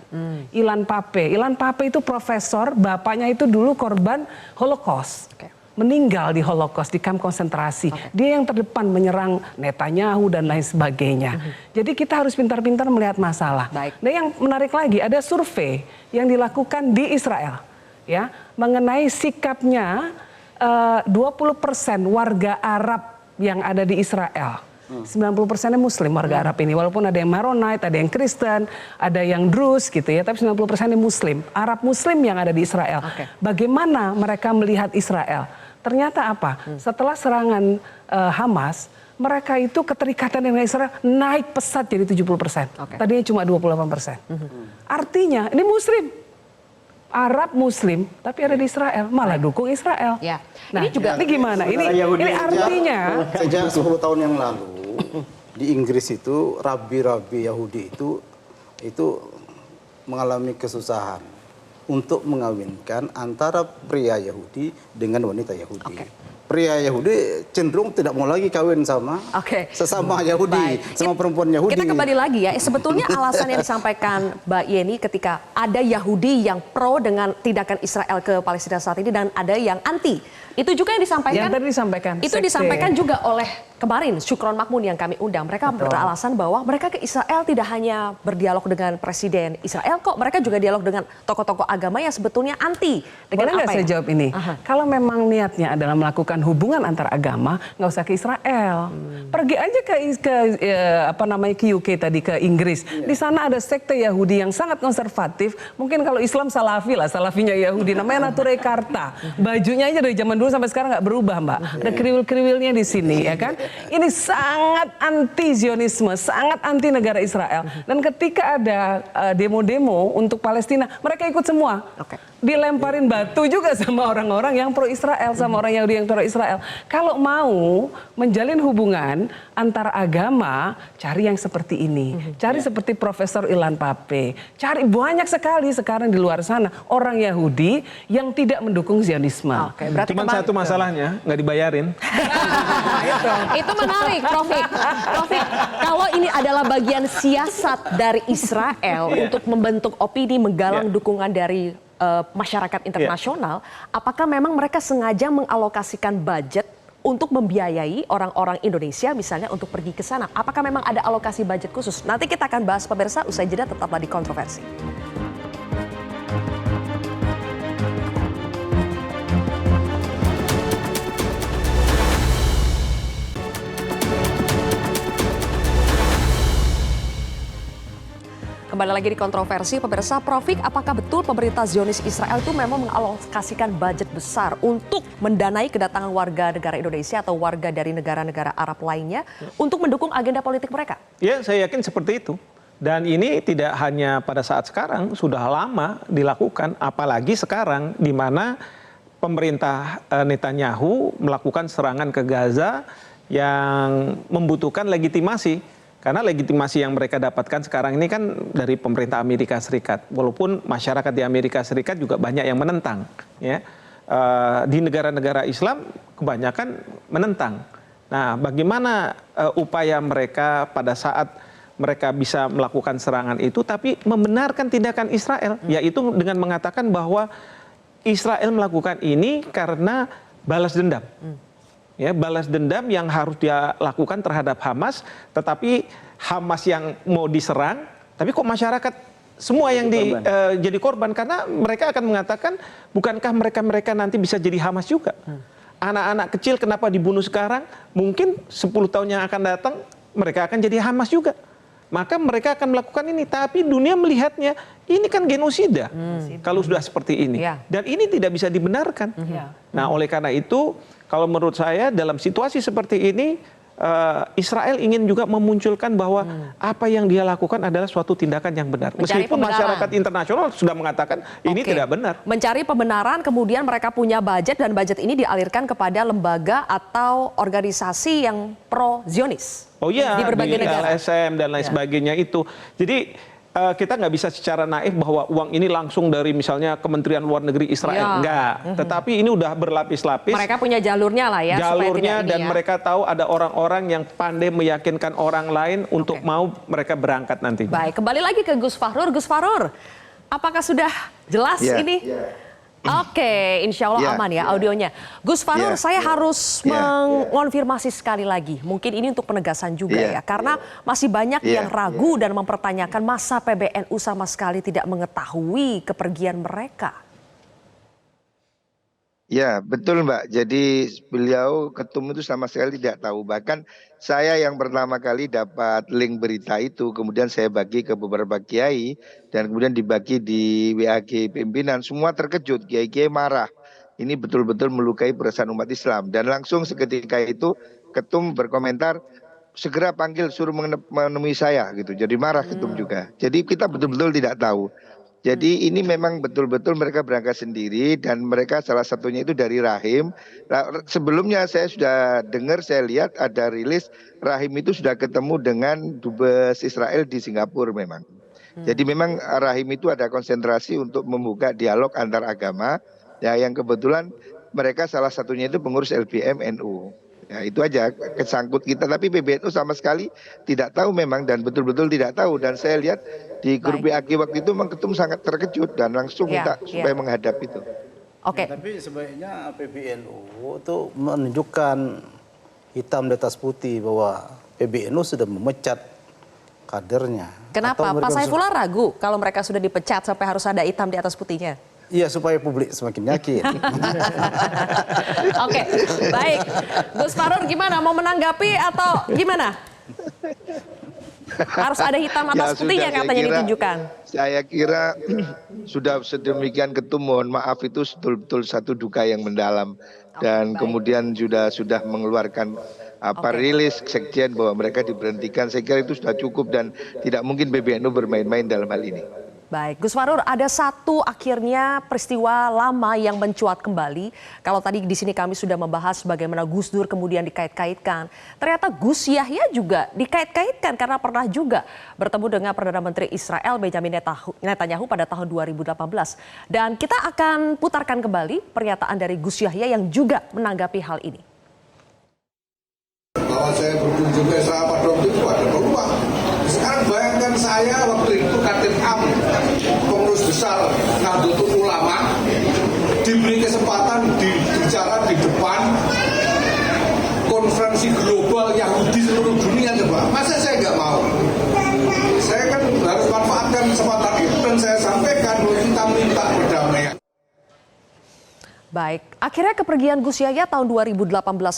Ilan Pape itu profesor, bapaknya itu dulu korban Holocaust. Meninggal di Holocaust, di kamp konsentrasi. Dia yang terdepan menyerang Netanyahu dan lain sebagainya. Jadi kita harus pintar-pintar melihat masalah. Nah yang menarik lagi, ada survei yang dilakukan di Israel. Ya, mengenai sikapnya 20% warga Arab yang ada di Israel. 90%-nya Muslim warga Arab ini. Walaupun ada yang Maronite, ada yang Kristen, ada yang Druze gitu ya. Tapi 90%-nya Muslim. Arab Muslim yang ada di Israel. Bagaimana mereka melihat Israel? Ternyata apa? Setelah serangan Hamas, mereka itu keterikatan dengan Israel naik pesat jadi 70%. Tadinya cuma 28%. Artinya ini Muslim. Arab Muslim, tapi ada di Israel, malah dukung Israel. Ya. Nah, ini gimana? Ini artinya sejak 10 tahun yang lalu di Inggris itu rabi-rabi Yahudi itu mengalami kesusahan untuk mengawinkan antara pria Yahudi dengan wanita Yahudi. Pria Yahudi cenderung tidak mau lagi kawin sama sesama Yahudi, sama perempuan Yahudi. Kita kembali lagi ya, sebetulnya alasan yang disampaikan Mbak Yeni ketika ada Yahudi yang pro dengan tindakan Israel ke Palestina saat ini dan ada yang anti. Itu juga yang disampaikan. Yang tadi disampaikan. Itu disampaikan juga oleh kemarin Syukron Makmun yang kami undang. Mereka beralasan bahwa mereka ke Israel tidak hanya berdialog dengan Presiden Israel kok, mereka juga dialog dengan tokoh-tokoh agama yang sebetulnya anti. Dengan boleh nggak saya jawab ini? Kalau memang niatnya adalah melakukan hubungan antar agama, nggak usah ke Israel. Pergi aja ke UK tadi, ke Inggris. Di sana ada sekte Yahudi yang sangat konservatif. Mungkin kalau Islam Salafi lah, Salafinya Yahudi. Namanya Nature Karta. Bajunya aja dari zaman dulu sampai sekarang nggak berubah Mbak. Ada kriwil-kriwilnya di sini ya kan. Ini sangat anti Zionisme, sangat anti negara Israel. Dan ketika ada demo-demo untuk Palestina, mereka ikut semua. Dilemparin batu juga sama orang-orang yang pro Israel, sama orang Yahudi yang pro Israel. Kalau mau menjalin hubungan antar agama, cari yang seperti ini. Cari seperti Profesor Ilan Pape. Cari banyak sekali sekarang di luar sana orang Yahudi yang tidak mendukung Zionisme. Cuman satu masalahnya, nggak dibayarin. Itu menarik, Profik. Kalau ini adalah bagian siasat dari Israel untuk membentuk opini, menggalang dukungan dari masyarakat internasional, apakah memang mereka sengaja mengalokasikan budget untuk membiayai orang-orang Indonesia misalnya untuk pergi ke sana? Apakah memang ada alokasi budget khusus? Nanti kita akan bahas pemirsa, usai jeda tetaplah di Kontroversi. kembali lagi di kontroversi. Pemirsa, Profik, apakah betul pemerintah Zionis Israel itu memang mengalokasikan budget besar untuk mendanai kedatangan warga negara Indonesia atau warga dari negara-negara Arab lainnya untuk mendukung agenda politik mereka? Ya, saya yakin seperti itu. Dan ini tidak hanya pada saat sekarang, sudah lama dilakukan, apalagi sekarang di mana pemerintah Netanyahu melakukan serangan ke Gaza yang membutuhkan legitimasi. Karena legitimasi yang mereka dapatkan sekarang ini kan dari pemerintah Amerika Serikat. Walaupun masyarakat di Amerika Serikat juga banyak yang menentang. Ya. Di negara-negara Islam kebanyakan menentang. Nah, bagaimana upaya mereka pada saat mereka bisa melakukan serangan itu, tapi membenarkan tindakan Israel, yaitu dengan mengatakan bahwa Israel melakukan ini karena balas dendam. Ya, balas dendam yang harus dia lakukan terhadap Hamas, tetapi Hamas yang mau diserang, tapi kok masyarakat semua yang jadi korban, karena mereka akan mengatakan, bukankah mereka nanti bisa jadi Hamas juga? Anak-anak kecil kenapa dibunuh sekarang? Mungkin 10 tahun yang akan datang mereka akan jadi Hamas juga. Maka mereka akan melakukan ini, tapi dunia melihatnya ini kan genosida kalau sudah seperti ini. Dan ini tidak bisa dibenarkan. Nah, oleh karena itu, kalau menurut saya dalam situasi seperti ini, Israel ingin juga memunculkan bahwa apa yang dia lakukan adalah suatu tindakan yang benar. Meskipun masyarakat internasional sudah mengatakan ini tidak benar. Mencari pembenaran, kemudian mereka punya budget, dan budget ini dialirkan kepada lembaga atau organisasi yang pro-Zionis. Oh iya, di berbagai negara. LSM dan lain sebagainya itu. Jadi kita nggak bisa secara naif bahwa uang ini langsung dari misalnya Kementerian Luar Negeri Israel. Enggak. Tetapi ini udah berlapis-lapis. Mereka punya jalurnya lah ya. Jalurnya, dan ya. mereka tahu ada orang-orang yang pandai meyakinkan orang lain untuk mau mereka berangkat nanti. Baik, kembali lagi ke Gus Fahrur. Gus Fahrur, apakah sudah jelas ini? Oke, insya Allah aman ya audionya. Gus Fahrur, saya harus mengonfirmasi sekali lagi. Mungkin ini untuk penegasan juga ya. Karena masih banyak yang ragu dan mempertanyakan masa PBNU sama sekali tidak mengetahui kepergian mereka. Ya, betul Mbak. Jadi beliau ketum itu sama sekali tidak tahu. Bahkan saya yang pertama kali dapat link berita itu, kemudian saya bagi ke beberapa kiai, dan kemudian dibagi di WAG pimpinan. Semua terkejut, kiai-kiai marah. Ini betul-betul melukai perasaan umat Islam. Dan langsung seketika itu ketum berkomentar, segera panggil, suruh menemui saya gitu. Jadi marah ketum juga. Jadi kita betul-betul tidak tahu. Jadi ini memang betul-betul mereka berangkat sendiri, dan mereka salah satunya itu dari Rahim. Nah, sebelumnya saya sudah dengar, saya lihat ada rilis Rahim itu sudah ketemu dengan Dubes Israel di Singapura memang. Jadi memang Rahim itu ada konsentrasi untuk membuka dialog antar agama. Ya, yang kebetulan mereka salah satunya itu pengurus LBM NU. Ya, itu aja kesangkut kita, tapi PBNU sama sekali tidak tahu memang, dan betul-betul tidak tahu. Dan saya lihat di grup WAG waktu itu memang ketum sangat terkejut dan langsung minta supaya menghadap itu. Oke. Tapi sebaiknya PBNU itu menunjukkan hitam di atas putih bahwa PBNU sudah memecat kadernya. Kenapa? Pak Saifullah ragu kalau mereka sudah dipecat sampai harus ada hitam di atas putihnya? Iya, supaya publik semakin yakin. Oke, baik. Gus Fahrur gimana? Mau menanggapi atau gimana? Harus ada hitam atas putihnya katanya ditunjukkan. Saya kira sudah sedemikian ketum, mohon maaf, itu betul-betul satu duka yang mendalam. Dan kemudian sudah mengeluarkan rilis sekjen bahwa mereka diberhentikan. Saya kira itu sudah cukup, dan tidak mungkin PBNU bermain-main dalam hal ini. Baik, Gus Fahrur, ada satu akhirnya peristiwa lama yang mencuat kembali. Kalau tadi di sini kami sudah membahas bagaimana Gus Dur kemudian dikait-kaitkan. Ternyata Gus Yahya juga dikait-kaitkan karena pernah juga bertemu dengan Perdana Menteri Israel Benjamin Netanyahu pada tahun 2018. Dan kita akan putarkan kembali pernyataan dari Gus Yahya yang juga menanggapi hal ini. Bahwa saya berkunjung ke Israel pada waktu itu ada peluang. Sekarang bayangkan saya waktu itu Katib Am, pengurus besar Nahdlatul Ulama, diberi kesempatan bicara di depan konferensi global Yahudi seluruh dunia, coba. Masa saya nggak mau? Saya kan harus manfaatkan kesempatan itu, dan saya sampaikan bahwa kita minta perdamaian. Baik, akhirnya kepergian Gus Yahya tahun 2018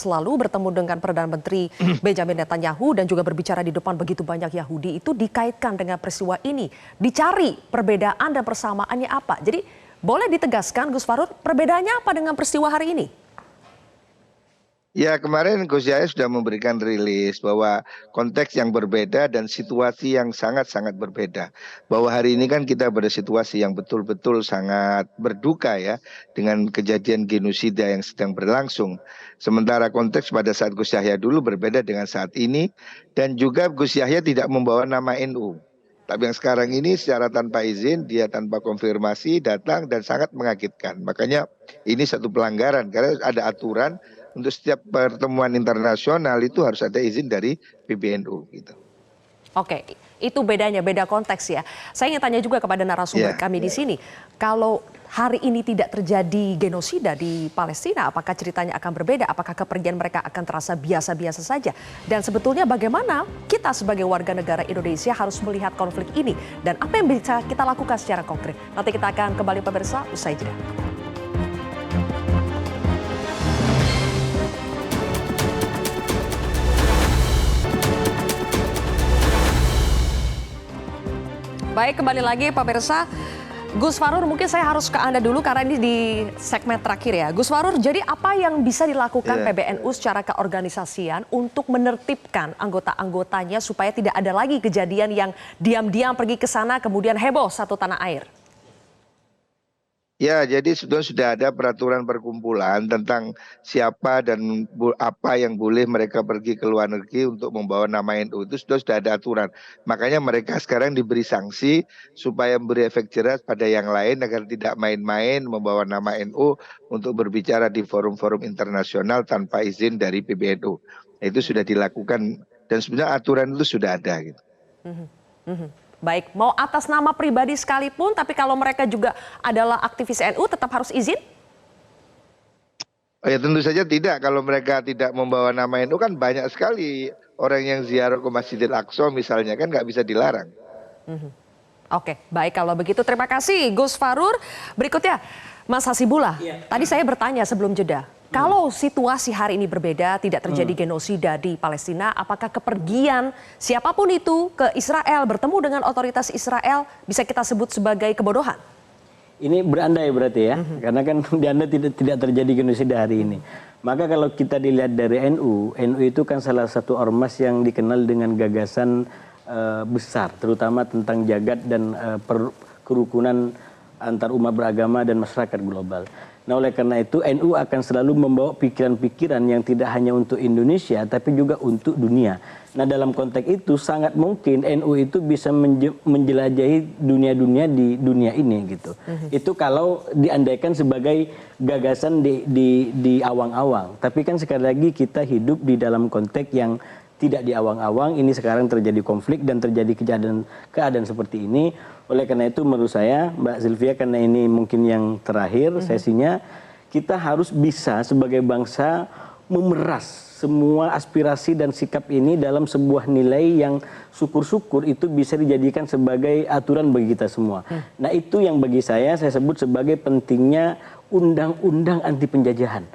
lalu bertemu dengan Perdana Menteri Benjamin Netanyahu dan juga berbicara di depan begitu banyak Yahudi itu dikaitkan dengan peristiwa ini. Dicari perbedaan dan persamaannya apa. Jadi boleh ditegaskan Gus Fahrur, perbedaannya apa dengan peristiwa hari ini? Ya, kemarin Gus Yahya sudah memberikan rilis bahwa konteks yang berbeda dan situasi yang sangat-sangat berbeda. Bahwa hari ini kan kita pada situasi yang betul-betul sangat berduka ya, dengan kejadian genosida yang sedang berlangsung. Sementara konteks pada saat Gus Yahya dulu berbeda dengan saat ini, dan juga Gus Yahya tidak membawa nama NU. Tapi yang sekarang ini secara tanpa izin, dia tanpa konfirmasi datang dan sangat mengagetkan. Makanya ini satu pelanggaran karena ada aturan untuk setiap pertemuan internasional itu harus ada izin dari PBNU gitu. Oke, itu bedanya, beda konteks ya. Saya ingin tanya juga kepada narasumber kami di sini. Kalau hari ini tidak terjadi genosida di Palestina, apakah ceritanya akan berbeda? Apakah kepergian mereka akan terasa biasa-biasa saja? Dan sebetulnya bagaimana kita sebagai warga negara Indonesia harus melihat konflik ini? Dan apa yang bisa kita lakukan secara konkret? Nanti kita akan kembali pemirsa, usai jeda. Baik, kembali lagi pemirsa. Gus Fahrur, mungkin saya harus ke Anda dulu karena ini di segmen terakhir ya. Gus Fahrur, jadi apa yang bisa dilakukan PBNU secara keorganisasian untuk menertibkan anggota-anggotanya supaya tidak ada lagi kejadian yang diam-diam pergi ke sana kemudian heboh satu tanah air? Ya, jadi sudah ada peraturan perkumpulan tentang siapa dan apa yang boleh mereka pergi ke luar negeri untuk membawa nama NU. Itu sudah ada aturan. Makanya mereka sekarang diberi sanksi supaya memberi efek jerat pada yang lain agar tidak main-main membawa nama NU untuk berbicara di forum-forum internasional tanpa izin dari PBNU. Itu sudah dilakukan dan sebenarnya aturan itu sudah ada gitu. Baik, mau atas nama pribadi sekalipun, tapi kalau mereka juga adalah aktivis NU tetap harus izin? Ya tentu saja tidak. Kalau mereka tidak membawa nama NU kan banyak sekali orang yang ziarah ke Masjidil Aqsa misalnya kan nggak bisa dilarang. Oke, baik kalau begitu terima kasih Gus Fahrur. Berikutnya Mas Hasibullah, tadi saya bertanya sebelum jeda. Kalau situasi hari ini berbeda, tidak terjadi genosida di Palestina, apakah kepergian siapapun itu ke Israel, bertemu dengan otoritas Israel, bisa kita sebut sebagai kebodohan? Ini berandai berarti ya, karena kan di Anda tidak terjadi genosida hari ini. Maka kalau kita dilihat dari NU itu kan salah satu ormas yang dikenal dengan gagasan besar, terutama tentang jagat dan kerukunan antar umat beragama dan masyarakat global. Nah oleh karena itu NU akan selalu membawa pikiran-pikiran yang tidak hanya untuk Indonesia tapi juga untuk dunia. Nah dalam konteks itu sangat mungkin NU itu bisa menjelajahi dunia-dunia di dunia ini gitu. Itu kalau diandaikan sebagai gagasan di awang-awang. Tapi kan sekali lagi kita hidup di dalam konteks yang tidak di awang-awang. Ini sekarang terjadi konflik dan terjadi keadaan seperti ini. Oleh karena itu menurut saya Mbak Sylvia, karena ini mungkin yang terakhir sesinya, kita harus bisa sebagai bangsa memeras semua aspirasi dan sikap ini dalam sebuah nilai yang syukur-syukur itu bisa dijadikan sebagai aturan bagi kita semua. Nah itu yang bagi saya sebut sebagai pentingnya undang-undang anti penjajahan.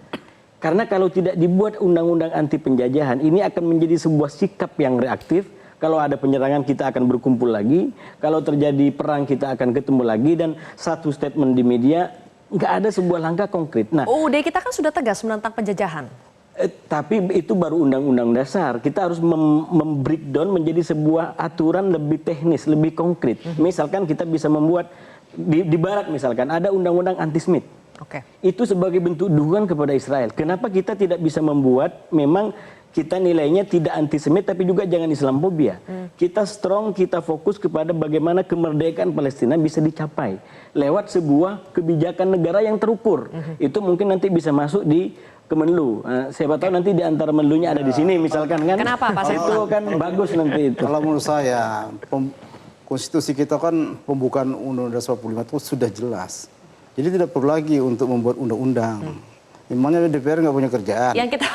Karena kalau tidak dibuat undang-undang anti penjajahan, ini akan menjadi sebuah sikap yang reaktif. Kalau ada penyerangan kita akan berkumpul lagi, kalau terjadi perang kita akan ketemu lagi, dan satu statement di media nggak ada sebuah langkah konkret. Nah, UUD kita kan sudah tegas menentang penjajahan. Tapi itu baru undang-undang dasar. Kita harus membreakdown menjadi sebuah aturan lebih teknis, lebih konkret. Misalkan kita bisa membuat di Barat misalkan ada undang-undang anti-Semit. Itu sebagai bentuk dukungan kepada Israel. Kenapa kita tidak bisa membuat memang kita nilainya tidak antisemit tapi juga jangan Islamfobia. Kita strong, kita fokus kepada bagaimana kemerdekaan Palestina bisa dicapai lewat sebuah kebijakan negara yang terukur. Itu mungkin nanti bisa masuk di Kemenlu. Siapa tahu nanti di antara Menlunya ada di sini misalkan kan. Kenapa Pak? Itu kan bagus nanti itu. Kalau menurut saya konstitusi kita kan pembukaan Undang-Undang 45 itu sudah jelas. Jadi tidak perlu lagi untuk membuat undang-undang. Emangnya DPR nggak punya kerjaan? Yang kita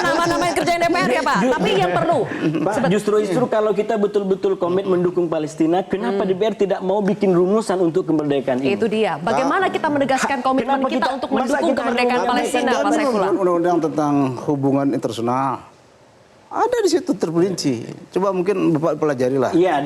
nama-nama kerjaan DPR ya Pak. Tapi yang perlu. Pak, justru kalau kita betul-betul komit mendukung Palestina, kenapa DPR tidak mau bikin rumusan untuk kemerdekaan ini? Itu dia. Bagaimana kita menegaskan komitmen kita untuk mendukung kemerdekaan Palestina, Pak Saifullah? Undang-undang tentang hubungan internasional ada di situ terperinci. Coba mungkin Bapak pelajari lah. Iya,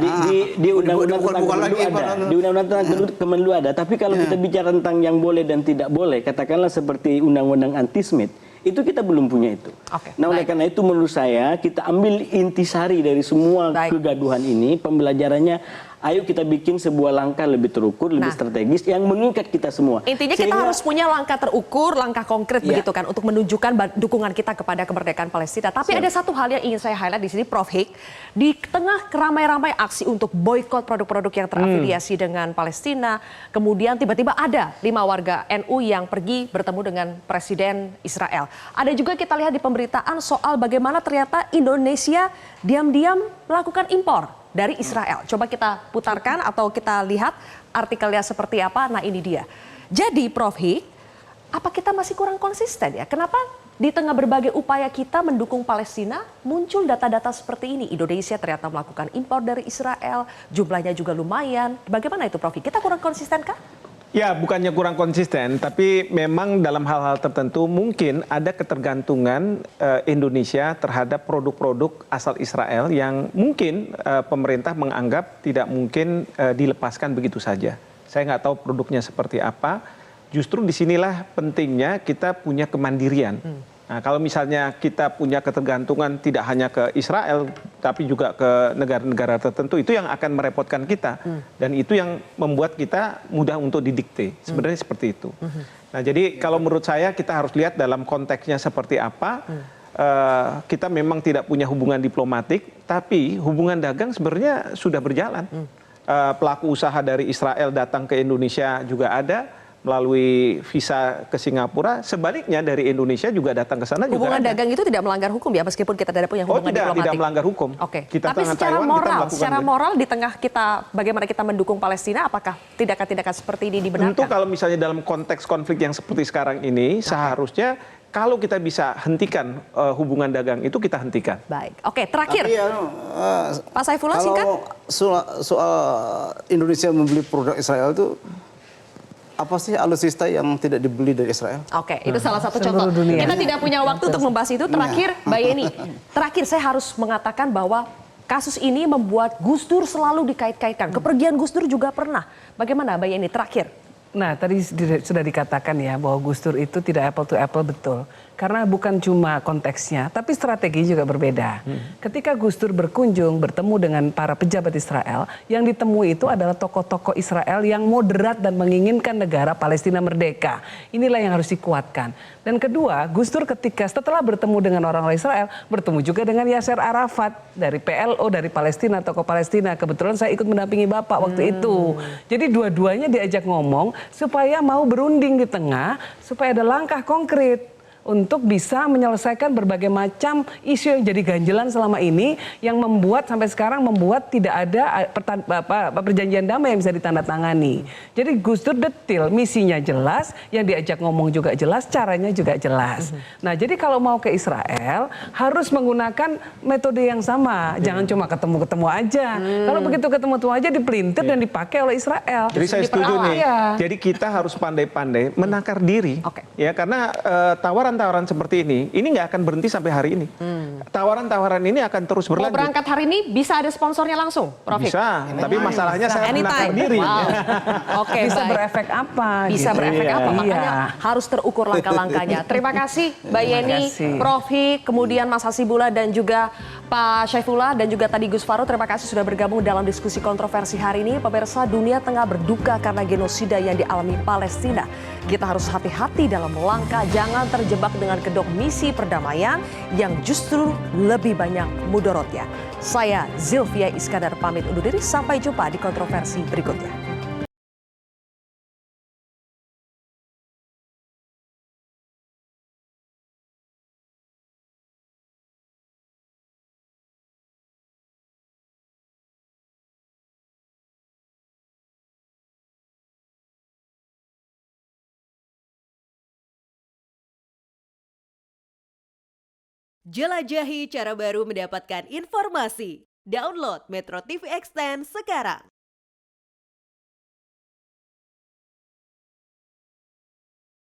di undang-undang tentang Kemenlu ada. Di undang-undang tentang Kemenlu ada. Tapi kalau kita bicara tentang yang boleh dan tidak boleh, katakanlah seperti undang-undang anti-Smith, itu kita belum punya itu. Nah, oleh karena itu menurut saya kita ambil intisari dari semua kegaduhan ini, pembelajarannya. Ayo kita bikin sebuah langkah lebih terukur, lebih strategis yang mengikat kita semua. Intinya kita harus punya langkah terukur, langkah konkret begitu kan untuk menunjukkan dukungan kita kepada kemerdekaan Palestina. Tapi ada satu hal yang ingin saya highlight di sini, Prof Hik, di tengah keramai-ramai aksi untuk boykot produk-produk yang terafiliasi dengan Palestina, kemudian tiba-tiba ada 5 warga NU yang pergi bertemu dengan Presiden Israel. Ada juga kita lihat di pemberitaan soal bagaimana ternyata Indonesia diam-diam melakukan impor dari Israel. Coba kita putarkan atau kita lihat artikelnya seperti apa. Nah ini dia. Jadi Prof Hik, apa kita masih kurang konsisten ya? Kenapa di tengah berbagai upaya kita mendukung Palestina muncul data-data seperti ini? Indonesia ternyata melakukan impor dari Israel, jumlahnya juga lumayan. Bagaimana itu Prof Hik? Kita kurang konsisten kah? Ya, bukannya kurang konsisten, tapi memang dalam hal-hal tertentu mungkin ada ketergantungan Indonesia terhadap produk-produk asal Israel yang mungkin pemerintah menganggap tidak mungkin dilepaskan begitu saja. Saya nggak tahu produknya seperti apa. Justru disinilah pentingnya kita punya kemandirian. Nah, kalau misalnya kita punya ketergantungan tidak hanya ke Israel, tapi juga ke negara-negara tertentu, itu yang akan merepotkan kita. Dan itu yang membuat kita mudah untuk didikte. Sebenarnya seperti itu. Nah, jadi kalau menurut saya kita harus lihat dalam konteksnya seperti apa. Kita memang tidak punya hubungan diplomatik, tapi hubungan dagang sebenarnya sudah berjalan. Pelaku usaha dari Israel datang ke Indonesia juga ada. Melalui visa ke Singapura, sebaliknya dari Indonesia juga datang ke sana juga. Hubungan dagang itu tidak melanggar hukum ya, meskipun kita tidak punya hubungan diplomatik. Tidak melanggar hukum. Tapi secara moral di tengah kita, bagaimana kita mendukung Palestina, apakah tindakan-tindakan seperti ini dibenarkan? Tentu kalau misalnya dalam konteks konflik yang seperti sekarang ini, seharusnya kalau kita bisa hentikan hubungan dagang itu kita hentikan. Baik, oke terakhir. Tapi, Pak Saifullah singkat. Soal Indonesia membeli produk Israel itu, apa sih alutsista yang tidak dibeli dari Israel? Oke, itu salah satu contoh. Kita tidak punya waktu untuk membahas itu. Terakhir, Mbak Yeni. Terakhir saya harus mengatakan bahwa kasus ini membuat Gus Dur selalu dikait-kaitkan. Kepergian Gus Dur juga pernah. Bagaimana Mbak Yeni? Terakhir. Nah, tadi sudah dikatakan ya bahwa Gus Dur itu tidak apple to apple, betul. Karena bukan cuma konteksnya, tapi strategi juga berbeda. Ketika Gus Dur berkunjung, bertemu dengan para pejabat Israel, yang ditemui itu adalah tokoh-tokoh Israel yang moderat dan menginginkan negara Palestina merdeka. Inilah yang harus dikuatkan. Dan kedua, Gus Dur ketika setelah bertemu dengan orang-orang Israel, bertemu juga dengan Yasser Arafat dari PLO, dari Palestina, tokoh Palestina. Kebetulan saya ikut mendampingi Bapak waktu itu. Jadi dua-duanya diajak ngomong supaya mau berunding di tengah, supaya ada langkah konkret untuk bisa menyelesaikan berbagai macam isu yang jadi ganjelan selama ini, yang membuat sampai sekarang tidak ada perjanjian damai yang bisa ditandatangani. Jadi Gus Dur detil, misinya jelas, yang diajak ngomong juga jelas, caranya juga jelas. Nah, jadi kalau mau ke Israel harus menggunakan metode yang sama, jangan cuma ketemu-ketemu aja. Kalau begitu ketemu-ketemu aja dipelintir dan dipakai oleh Israel. Jadi saya setuju nih. Jadi kita harus pandai-pandai menakar diri, ya, karena tawaran seperti ini nggak akan berhenti sampai hari ini. Tawaran-tawaran ini akan terus berlanjut. Mau berangkat hari ini bisa ada sponsornya langsung, Prof. Bisa, tapi masalahnya saya menakar diri. Oke, bisa berefek apa? Bisa berefek apa? Makanya harus terukur langkah-langkahnya. Terima kasih Mbak Yeni, Prof. Hik, kemudian Mas Hasibullah dan juga Pak Saifullah dan juga tadi Gus Faru. Terima kasih sudah bergabung dalam diskusi kontroversi hari ini. Pemirsa, dunia tengah berduka karena genosida yang dialami Palestina. Kita harus hati-hati dalam melangkah, jangan terjebak dengan kedok misi perdamaian yang justru lebih banyak mudorotnya. Saya Zilvia Iskandar pamit undur diri, sampai jumpa di kontroversi berikutnya. Jelajahi cara baru mendapatkan informasi. Download Metro TV Extend sekarang.